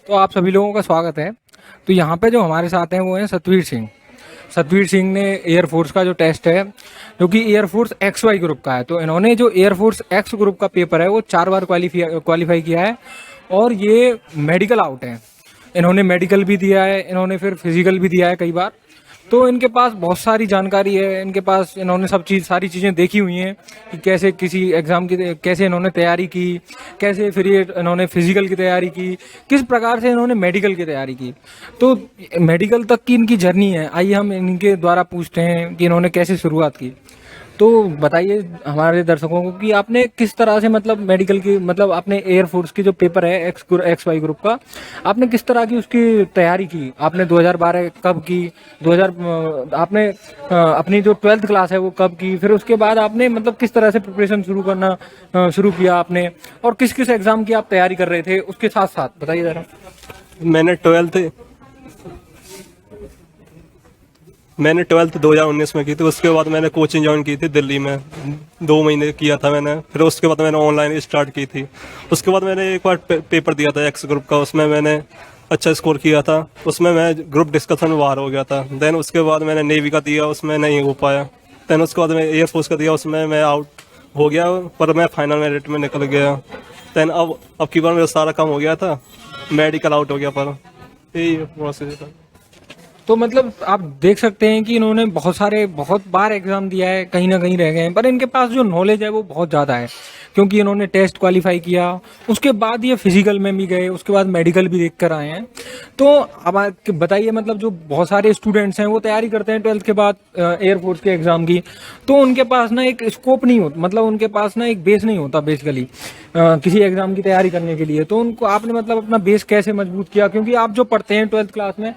तो आप सभी लोगों का स्वागत है। तो यहाँ पे जो हमारे साथ हैं वो हैं सतवीर सिंह। सतवीर सिंह ने एयरफोर्स का जो टेस्ट है जो कि एयरफोर्स एक्स वाई ग्रुप का है, तो इन्होंने जो एयरफोर्स एक्स ग्रुप का पेपर है वो 4 बार क्वालिफाई किया है और ये मेडिकल आउट है। इन्होंने मेडिकल भी दिया है, इन्होंने फिर फिजिकल भी दिया है कई बार। तो इनके पास बहुत सारी जानकारी है, इनके पास इन्होंने सारी चीज़ें देखी हुई हैं कि कैसे किसी एग्ज़ाम की कैसे इन्होंने तैयारी की, कैसे फिर ये इन्होंने फिजिकल की तैयारी की, किस प्रकार से इन्होंने मेडिकल की तैयारी की। तो मेडिकल तक की इनकी जर्नी है, आइए हम इनके द्वारा पूछते हैं कि इन्होंने कैसे शुरुआत की। तो बताइए हमारे दर्शकों को कि आपने किस तरह से मतलब मेडिकल की मतलब आपने एयरफोर्स की जो पेपर है एक्स वाई ग्रुप का, आपने किस तरह की उसकी तैयारी की। आपने 2012 कब की, 2000 आपने अपनी जो 12th क्लास है वो कब की, फिर उसके बाद आपने मतलब किस तरह से प्रिपरेशन शुरू करना शुरू किया आपने, और किस किस एग्जाम की आप तैयारी कर रहे थे उसके साथ साथ बताइए ज़रा। मैंने ट्वेल्थ 2019 में की थी। उसके बाद मैंने कोचिंग ज्वाइन की थी दिल्ली में, 2 महीने किया था मैंने। फिर उसके बाद मैंने ऑनलाइन स्टार्ट की थी। उसके बाद मैंने एक बार पेपर दिया था एक्स ग्रुप का, उसमें मैंने अच्छा स्कोर किया था। उसमें मैं ग्रुप डिस्कशन में बाहर हो गया था। देन उसके बाद मैंने नेवी का दिया, उसमें नहीं हो पाया। देन उसके बाद मैं एयरफोर्स का दिया, उसमें मैं आउट हो गया, पर मैं फाइनल मेरिट में निकल गया। देन अब की बार मेरा सारा काम हो गया था, मेडिकल आउट हो गया, पर यही प्रोसेस था। तो मतलब आप देख सकते हैं कि इन्होंने बहुत बार एग्जाम दिया है, कहीं ना कहीं रह गए हैं, पर इनके पास जो नॉलेज है वो बहुत ज़्यादा है क्योंकि इन्होंने टेस्ट क्वालिफाई किया, उसके बाद ये फिजिकल में भी गए, उसके बाद मेडिकल भी देख कर आए हैं। तो अब आप बताइए मतलब जो बहुत सारे स्टूडेंट्स हैं वो तैयारी करते हैं 12th के बाद एयरफोर्स के एग्ज़ाम की, तो उनके पास ना एक स्कोप नहीं होता, मतलब उनके पास ना एक बेस नहीं होता बेसिकली किसी एग्ज़ाम की तैयारी करने के लिए। तो उनको आपने मतलब अपना बेस कैसे मजबूत किया, क्योंकि आप जो पढ़ते हैं 12th क्लास में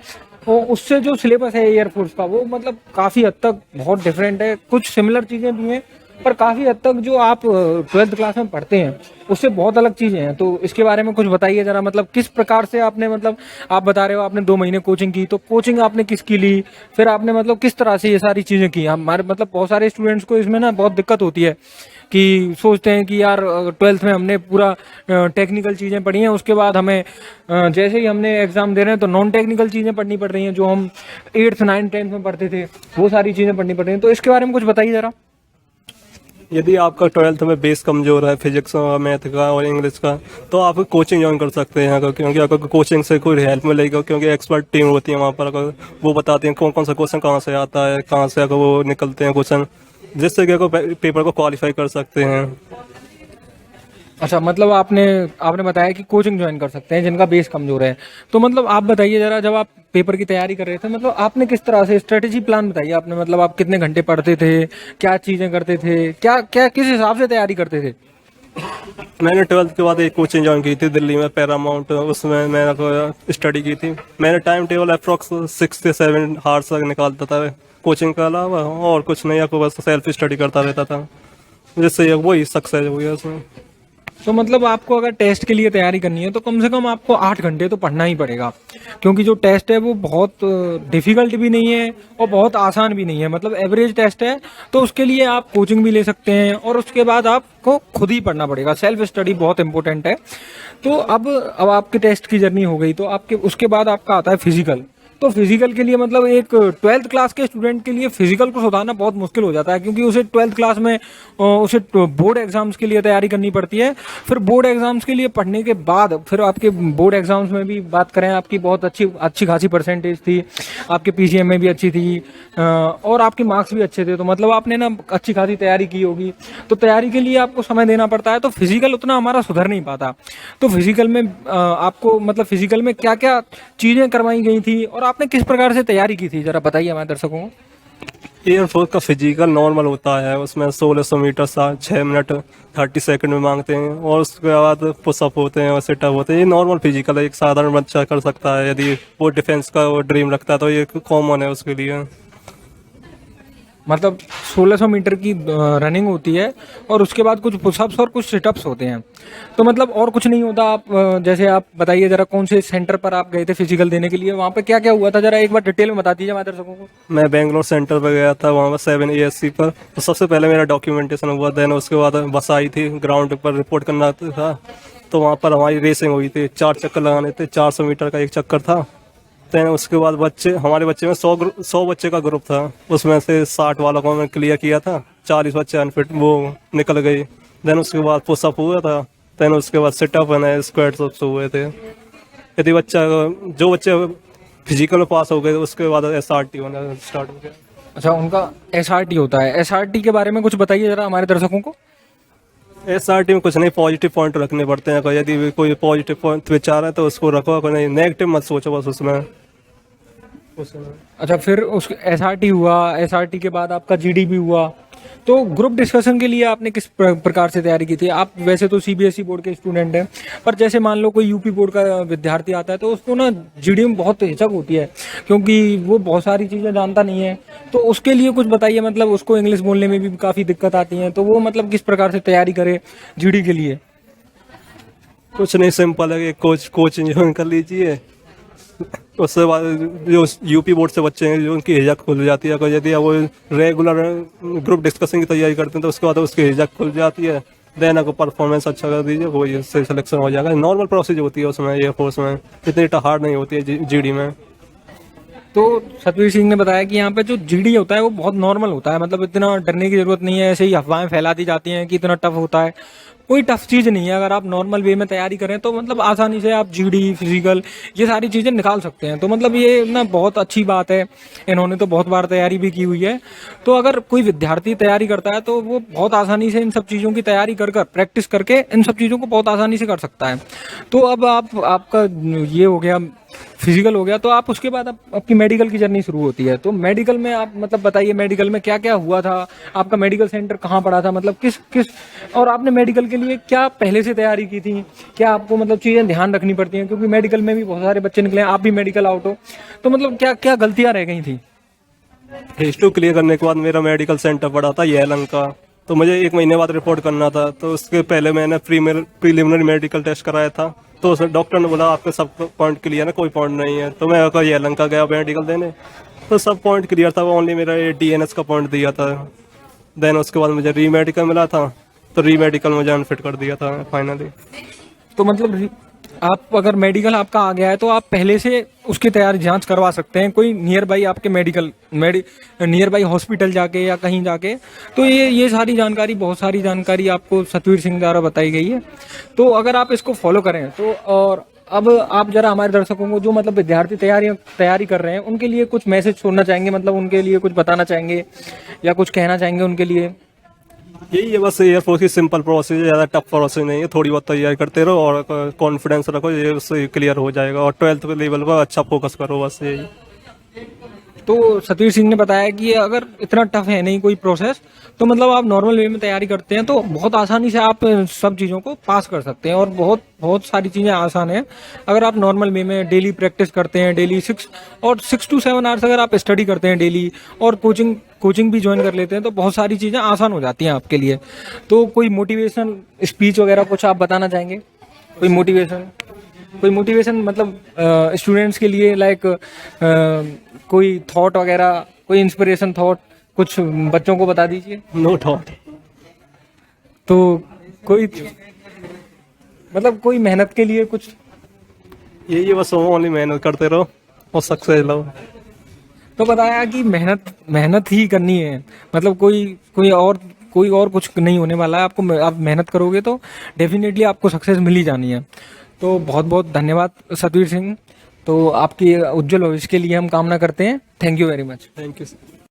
वो उससे जो सिलेबस है एयरफोर्स का वो मतलब काफ़ी हद तक बहुत डिफरेंट है। कुछ सिमिलर चीज़ें भी हैं पर काफ़ी हद तक जो आप 12th क्लास में पढ़ते हैं उससे बहुत अलग चीज़ें हैं। तो इसके बारे में कुछ बताइए ज़रा, मतलब किस प्रकार से आपने मतलब आप बता रहे हो आपने 2 महीने कोचिंग की, तो कोचिंग आपने किसकी ली, फिर आपने मतलब किस तरह से ये सारी चीज़ें की। हमारे मतलब बहुत सारे स्टूडेंट्स को इसमें ना बहुत दिक्कत होती है कि सोचते हैं कि यार 12th में हमने पूरा टेक्निकल चीज़ें पढ़ी हैं, उसके बाद हमें जैसे ही हमने एग्ज़ाम दे रहे हैं तो नॉन टेक्निकल चीज़ें पढ़नी पड़ रही हैं जो हम 8th 9th 10th में पढ़ते थे, वो सारी चीज़ें पढ़नी पड़ रही हैं। तो इसके बारे में कुछ बताइए ज़रा। यदि आपका 12th में बेस कमजोर है फिजिक्स का, मैथ का और इंग्लिश का, तो आप कोचिंग ज्वाइन कर सकते हैं क्योंकि आपको कोचिंग से कोई हेल्प मिलेगी, क्योंकि एक्सपर्ट टीम होती है वहाँ पर। अगर वो बताते हैं कौन कौन सा क्वेश्चन कहाँ से आता है, कहाँ से अगर वो निकलते हैं क्वेश्चन, जिससे कि पेपर को क्वालिफाई कर सकते हैं। अच्छा, मतलब आपने आपने बताया कि कोचिंग ज्वाइन कर सकते हैं जिनका बेस कमजोर है। तो मतलब आप बताइए ज़रा, जब आप पेपर की तैयारी कर रहे थे मतलब आपने किस तरह से स्ट्रेटेजी प्लान बताइए आपने, मतलब आप कितने घंटे पढ़ते थे, क्या चीज़ें करते थे, क्या क्या किस हिसाब से तैयारी करते थे। मैंने 12th के बाद एक कोचिंग ज्वाइन की थी दिल्ली में, पैरामाउंट, उसमें मैंने स्टडी की थी। मैंने टाइम टेबल अप्रॉक्स 6 से 7 आवर्स तक निकालता था कोचिंग के अलावा, और कुछ नहीं, आपको बस सेल्फ स्टडी करता रहता था, जिससे वही सक्सेस हो गया उसमें। तो मतलब आपको अगर टेस्ट के लिए तैयारी करनी है तो कम से कम आपको 8 घंटे तो पढ़ना ही पड़ेगा, क्योंकि जो टेस्ट है वो बहुत डिफिकल्ट भी नहीं है और बहुत आसान भी नहीं है, मतलब एवरेज टेस्ट है। तो उसके लिए आप कोचिंग भी ले सकते हैं और उसके बाद आपको खुद ही पढ़ना पड़ेगा, सेल्फ स्टडी बहुत इंपॉर्टेंट है। तो अब आपके टेस्ट की जर्नी हो गई, तो आपके उसके बाद आपका आता है फिजिकल। तो फिजिकल के लिए मतलब एक 12th क्लास के स्टूडेंट के लिए फिजिकल को सुधारना बहुत मुश्किल हो जाता है, क्योंकि उसे 12th क्लास में उसे बोर्ड एग्जाम्स के लिए तैयारी करनी पड़ती है। फिर बोर्ड एग्जाम्स के लिए पढ़ने के बाद फिर आपके बोर्ड एग्जाम्स में भी बात करें, आपकी बहुत अच्छी खासी परसेंटेज थी, आपके पीसीएम में भी अच्छी थी और आपके मार्क्स भी अच्छे थे, तो मतलब आपने ना अच्छी खासी तैयारी की होगी। तो तैयारी के लिए आपको समय देना पड़ता है, तो फिजिकल उतना हमारा सुधर नहीं पाता। तो फिजिकल में आपको मतलब फिजिकल में क्या क्या चीज़ें करवाई गई थी और आपने किस प्रकार से तैयारी की थी, जरा बताइए हमारे दर्शकों को। एयरफोर्स का फिजिकल नॉर्मल होता है, उसमें 1600 मीटर 6 मिनट 30 सेकंड में मांगते हैं, और उसके बाद पुशअप होते हैं और सिटअप होते हैं। ये नॉर्मल फिजिकल है, एक साधारण बच्चा कर सकता है। यदि वो डिफेंस का वो ड्रीम रखता है तो ये कॉमन है उसके लिए। मतलब 1600 मीटर की रनिंग होती है और उसके बाद कुछ पुशअप्स और कुछ सिटअप्स होते हैं, तो मतलब और कुछ नहीं होता। आप जैसे आप बताइए ज़रा कौन से सेंटर पर आप गए थे फिजिकल देने के लिए, वहाँ पे क्या क्या हुआ था, ज़रा एक बार डिटेल में बता दीजिए हमारे दर्शकों को। मैं बेंगलोर सेंटर पर गया था, वहाँ पर 7 ASC पर। तो सबसे पहले मेरा डॉक्यूमेंटेशन हुआ, देन उसके बाद बस आई थी, ग्राउंड पर रिपोर्ट करना था। तो वहाँ पर हमारी रेसिंग हुई थी, 4 चक्कर लगाने थे, 400 मीटर का एक चक्कर था। तो उसके बाद हमारे बच्चे में 100 बच्चे का ग्रुप था, उसमें से 60 वालों को मैं क्लियर किया था, 40 बच्चे अनफिट वो निकल गए। देन उसके बाद पुशअप हुआ था, देन उसके बाद सिटअप है, स्क्वाट्स हुए थे। यदि जो बच्चे फिजिकल में पास हो गए उसके बाद SRT होना स्टार्ट हो गया। अच्छा, उनका SRT होता है। SRT के बारे में कुछ बताइए जरा हमारे दर्शकों को। SRT में कुछ नहीं, पॉजिटिव पॉइंट रखने पड़ते हैं। यदि कोई पॉजिटिव पॉइंट विचार है तो उसको रखो, कोई नहीं नेगेटिव मत सोचो बस उसमें। अच्छा, फिर उस SRT हुआ, SRT के बाद आपका GD भी हुआ। तो ग्रुप डिस्कशन के लिए आपने किस प्रकार से तैयारी की थी? आप वैसे तो CBSE बोर्ड के स्टूडेंट हैं, पर जैसे मान लो कोई UP बोर्ड का विद्यार्थी आता है तो उसको ना GD में बहुत हिचक होती है, क्योंकि वो बहुत सारी चीज़ें जानता नहीं है। तो उसके लिए कुछ बताइए, मतलब उसको इंग्लिश बोलने में भी काफ़ी दिक्कत आती है, तो वो मतलब किस प्रकार से तैयारी करे GD के लिए? कुछ नहीं, सिंपल है, कोचिंग ज्वाइन कर लीजिए। उसके बाद जो UP बोर्ड से बच्चे हैं जो उनकी हिचक खुल जाती है, अगर यदि वो रेगुलर ग्रुप डिस्कशन की तैयारी करते हैं तो उसके बाद उसकी हिचक खुल जाती है। देन अगर परफॉर्मेंस अच्छा कर दीजिए वो ये से सिलेक्शन हो जाएगा। नॉर्मल प्रोसेस होती है उसमें, एयरफोर्स में इतनी हार्ड नहीं होती है GD में। तो सतवीर सिंह ने बताया कि यहाँ पे जो GD होता है वो बहुत नॉर्मल होता है, मतलब इतना डरने की जरूरत नहीं है। ऐसे ही अफवाहें फैला दी जाती हैं कि इतना टफ होता है, कोई टफ चीज़ नहीं है। अगर आप नॉर्मल वे में तैयारी करें तो मतलब आसानी से आप GD, फिजिकल, ये सारी चीज़ें निकाल सकते हैं। तो मतलब ये ना बहुत अच्छी बात है, इन्होंने तो बहुत बार तैयारी भी की हुई है। तो अगर कोई विद्यार्थी तैयारी करता है तो वो बहुत आसानी से इन सब चीज़ों की तैयारी कर प्रैक्टिस करके इन सब चीज़ों को बहुत आसानी से कर सकता है। तो अब आपका ये हो गया, फिजिकल हो गया, तो आप उसके बाद आपकी मेडिकल की जर्नी शुरू होती है। तो मेडिकल में आप मतलब बताइए, मेडिकल में क्या क्या हुआ था? आपका मेडिकल सेंटर कहाँ पड़ा था, मतलब किस और आपने मेडिकल के लिए क्या पहले से तैयारी की थी? क्या आपको मतलब चीज़ें ध्यान रखनी पड़ती हैं, क्योंकि मेडिकल में भी बहुत सारे बच्चे निकले हैं, आप भी मेडिकल आउट हो, तो मतलब क्या क्या गलतियाँ रह गई थी? H2 क्लियर करने के बाद मेरा मेडिकल सेंटर पड़ा था येलंग का, तो मुझे 1 महीने बाद रिपोर्ट करना था। तो उसके पहले मैंने प्रीलिमिनरी मेडिकल टेस्ट कराया था, तो डॉक्टर ने बोला आपके सब पॉइंट क्लियर है, कोई पॉइंट नहीं है। तो मैं येलंग का गया मेडिकल देने, तो सब पॉइंट क्लियर था, वो ओनली मेरा DNS का पॉइंट दिया था। देन उसके बाद मुझे री मेडिकल मिला था, तो री मेडिकल मुझे अनफिट कर दिया था फाइनली। तो मतलब आप अगर मेडिकल आपका आ गया है तो आप पहले से उसकी तैयारी जांच करवा सकते हैं, कोई नियर बाई आपके नियर बाई हॉस्पिटल जाके या कहीं जाके। तो ये सारी जानकारी, बहुत सारी जानकारी आपको सतवीर सिंह द्वारा बताई गई है। तो अगर आप इसको फॉलो करें तो, और अब आप जरा हमारे दर्शकों को, जो मतलब विद्यार्थी तैयारी कर रहे हैं, उनके लिए कुछ मैसेज छोड़ना चाहेंगे, मतलब उनके लिए कुछ बताना चाहेंगे या कुछ कहना चाहेंगे उनके लिए? यही है बस, एयरफोर्स की सिंपल प्रोसेस है, ज़्यादा टफ प्रोसेस नहीं है। थोड़ी बहुत तैयारी करते रहो और कॉन्फिडेंस रखो, ये उससे क्लियर हो जाएगा। और 12th के लेवल पर अच्छा फोकस करो, बस यही। तो सतवीर सिंह ने बताया कि अगर इतना टफ है नहीं कोई प्रोसेस, तो मतलब आप नॉर्मल वे में तैयारी करते हैं तो बहुत आसानी से आप सब चीज़ों को पास कर सकते हैं, और बहुत बहुत सारी चीज़ें आसान हैं। अगर आप नॉर्मल वे में डेली प्रैक्टिस करते हैं, डेली 6 to 7 आवर्स अगर आप स्टडी करते हैं डेली, और कोचिंग भी ज्वाइन कर लेते हैं, तो बहुत सारी चीज़ें आसान हो जाती हैं आपके लिए। तो कोई मोटिवेशन स्पीच वगैरह कुछ आप बताना चाहेंगे? कोई मोटिवेशन मतलब स्टूडेंट्स के लिए, लाइक कोई थॉट वगैरह, कोई इंस्पिरेशन थॉट कुछ बच्चों को बता दीजिए। No thought. तो कोई मतलब कोई मेहनत के लिए कुछ? यही बस, ओनली मेहनत करते रहो और सक्सेस लो। तो बताया कि मेहनत ही करनी है, मतलब कोई और कुछ नहीं होने वाला है। आप मेहनत करोगे तो डेफिनेटली आपको सक्सेस मिल ही जानी है। तो बहुत बहुत धन्यवाद सतवीर सिंह। तो आपकी उज्जवल भविष्य के लिए हम कामना करते हैं। Thank you very much. Thank you.